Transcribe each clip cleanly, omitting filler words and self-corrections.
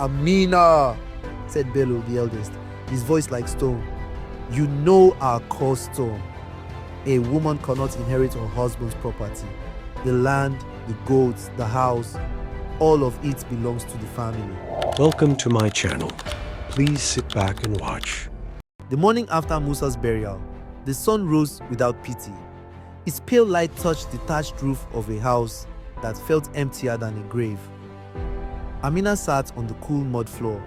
"Amina," said Bello, the eldest, his voice like stone. "You know our custom. A woman cannot inherit her husband's property. The land, the goats, the house, all of it belongs to the family." Welcome to my channel. Please sit back and watch. The morning after Musa's burial, the sun rose without pity. Its pale light touched the thatched roof of a house that felt emptier than a grave. Amina sat on the cool mud floor,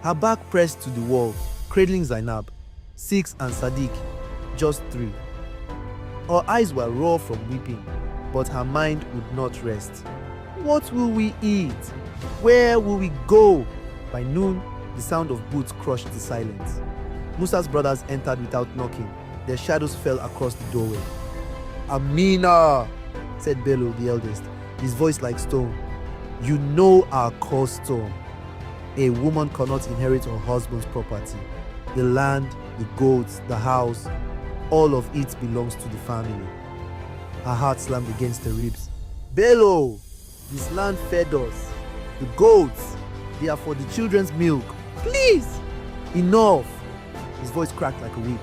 her back pressed to the wall, cradling Zainab, 6, and Sadiq, just 3. Her eyes were raw from weeping, but her mind would not rest. What will we eat? Where will we go? By noon, the sound of boots crushed the silence. Musa's brothers entered without knocking. Their shadows fell across the doorway. "Amina," said Bello, the eldest, his voice like stone. "You know our custom. A woman cannot inherit her husband's property. The land, the goats, the house, all of it belongs to the family." Her heart slammed against her ribs. "Bello, this land fed us. The goats, they are for the children's milk. Please, enough." His voice cracked like a whip.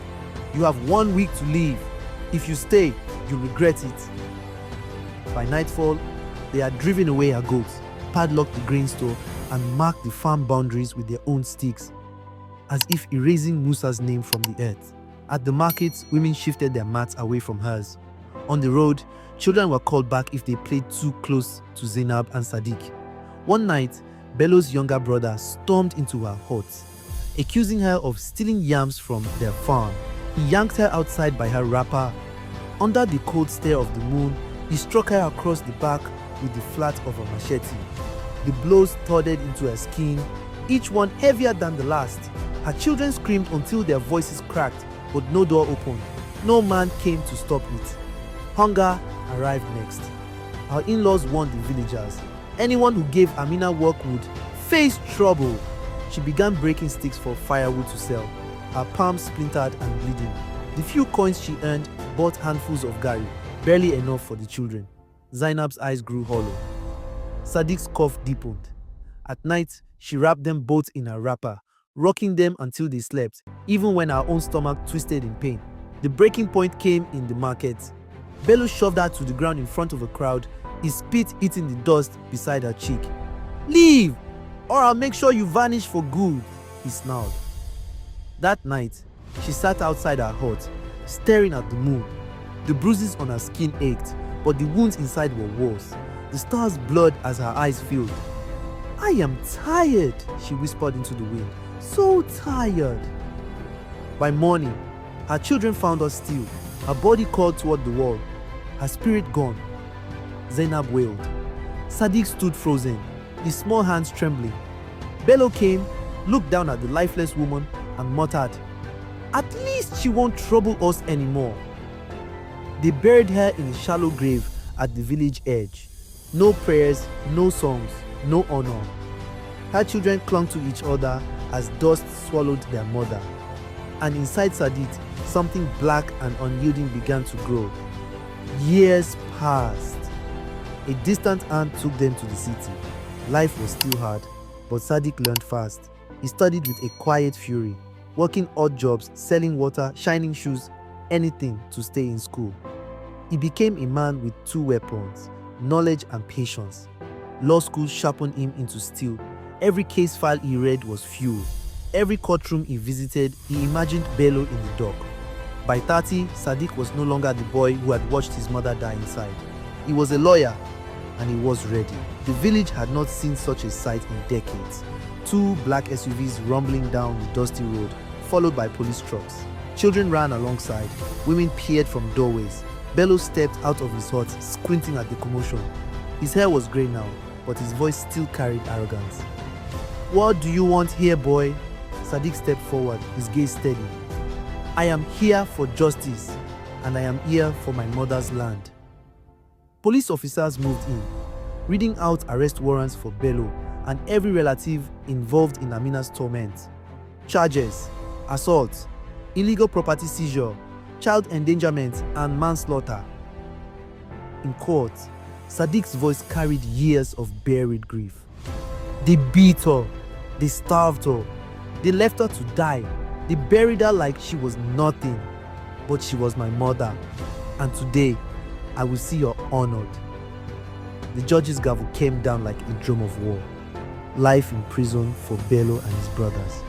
"You have 1 week to leave. If you stay, you'll regret it." By nightfall, they had driven away her goats, padlocked the grain store, and marked the farm boundaries with their own sticks, as if erasing Musa's name from the earth. At the markets, women shifted their mats away from hers. On the road, children were called back if they played too close to Zainab and Sadiq. One night, Bello's younger brother stormed into her hut, accusing her of stealing yams from their farm. He yanked her outside by her wrapper. Under the cold stare of the moon, he struck her across the back with the flat of a machete. The blows thudded into her skin, each one heavier than the last. Her children screamed until their voices cracked, but no door opened. No man came to stop it. Hunger arrived next. Her in-laws warned the villagers. Anyone who gave Amina work would face trouble. She began breaking sticks for firewood to sell. Her palms splintered and bleeding. The few coins she earned bought handfuls of gari, barely enough for the children. Zainab's eyes grew hollow. Sadiq's cough deepened. At night, she wrapped them both in her wrapper, rocking them until they slept, even when her own stomach twisted in pain. The breaking point came in the market. Bello shoved her to the ground in front of a crowd, his spit hitting the dust beside her cheek. "Leave, or I'll make sure you vanish for good," he snarled. That night, she sat outside her hut, staring at the moon. The bruises on her skin ached, but the wounds inside were worse. The stars blurred as her eyes filled. "I am tired," she whispered into the wind. "So tired." By morning, her children found her still, her body crawled toward the wall, her spirit gone. Zainab wailed. Sadiq stood frozen, his small hands trembling. Bello came, looked down at the lifeless woman, and muttered, "At least she won't trouble us anymore." They buried her in a shallow grave at the village edge. No prayers, no songs, no honor. Her children clung to each other as dust swallowed their mother. And inside Sadiq, something black and unyielding began to grow. Years passed. A distant aunt took them to the city. Life was still hard, but Sadiq learned fast. He studied with a quiet fury, working odd jobs, selling water, shining shoes, anything to stay in school. He became a man with 2 weapons, knowledge and patience. Law school sharpened him into steel. Every case file he read was fuel. Every courtroom he visited, he imagined Bello in the dock. By 30, Sadiq was no longer the boy who had watched his mother die inside. He was a lawyer, and he was ready. The village had not seen such a sight in decades. 2 black SUVs rumbling down the dusty road, followed by police trucks. Children ran alongside. Women peered from doorways. Bello stepped out of his hut, squinting at the commotion. His hair was grey now, but his voice still carried arrogance. "What do you want here, boy?" Sadiq stepped forward, his gaze steady. "I am here for justice, and I am here for my mother's land." Police officers moved in, reading out arrest warrants for Bello and every relative involved in Amina's torment. Charges: assault, illegal property seizure, child endangerment, and manslaughter. In court, Sadiq's voice carried years of buried grief. "They beat her. They starved her. They left her to die. They buried her like she was nothing. But she was my mother. And today, I will see her honored. The judge's gavel came down like a drum of war. Life in prison for Bello and his brothers.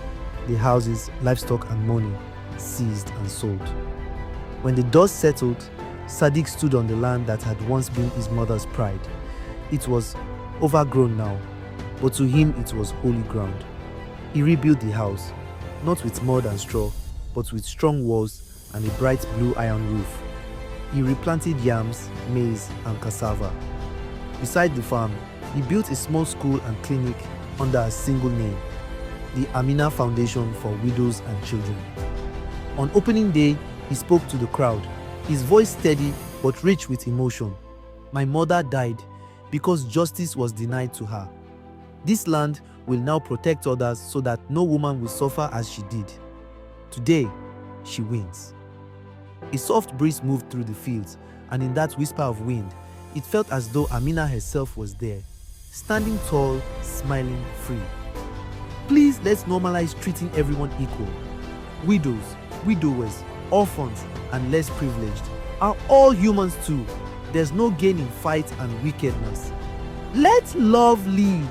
The houses, livestock and money seized and sold. When the dust settled, Sadiq stood on the land that had once been his mother's pride. It was overgrown now, but to him it was holy ground. He rebuilt the house, not with mud and straw, but with strong walls and a bright blue iron roof. He replanted yams, maize, and cassava. Beside the farm, he built a small school and clinic under a single name, the Amina Foundation for Widows and Children. On opening day, he spoke to the crowd, his voice steady but rich with emotion. My mother died because justice was denied to her. This land will now protect others so that no woman will suffer as she did. Today, she wins. A soft breeze moved through the fields, and in that whisper of wind, it felt as though Amina herself was there, standing tall, smiling, free. Please let's normalize treating everyone equal. Widows, widowers, orphans, and less privileged are all humans too. There's no gain in fight and wickedness. Let love lead.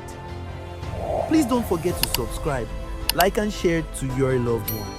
Please don't forget to subscribe, like and share to your loved one.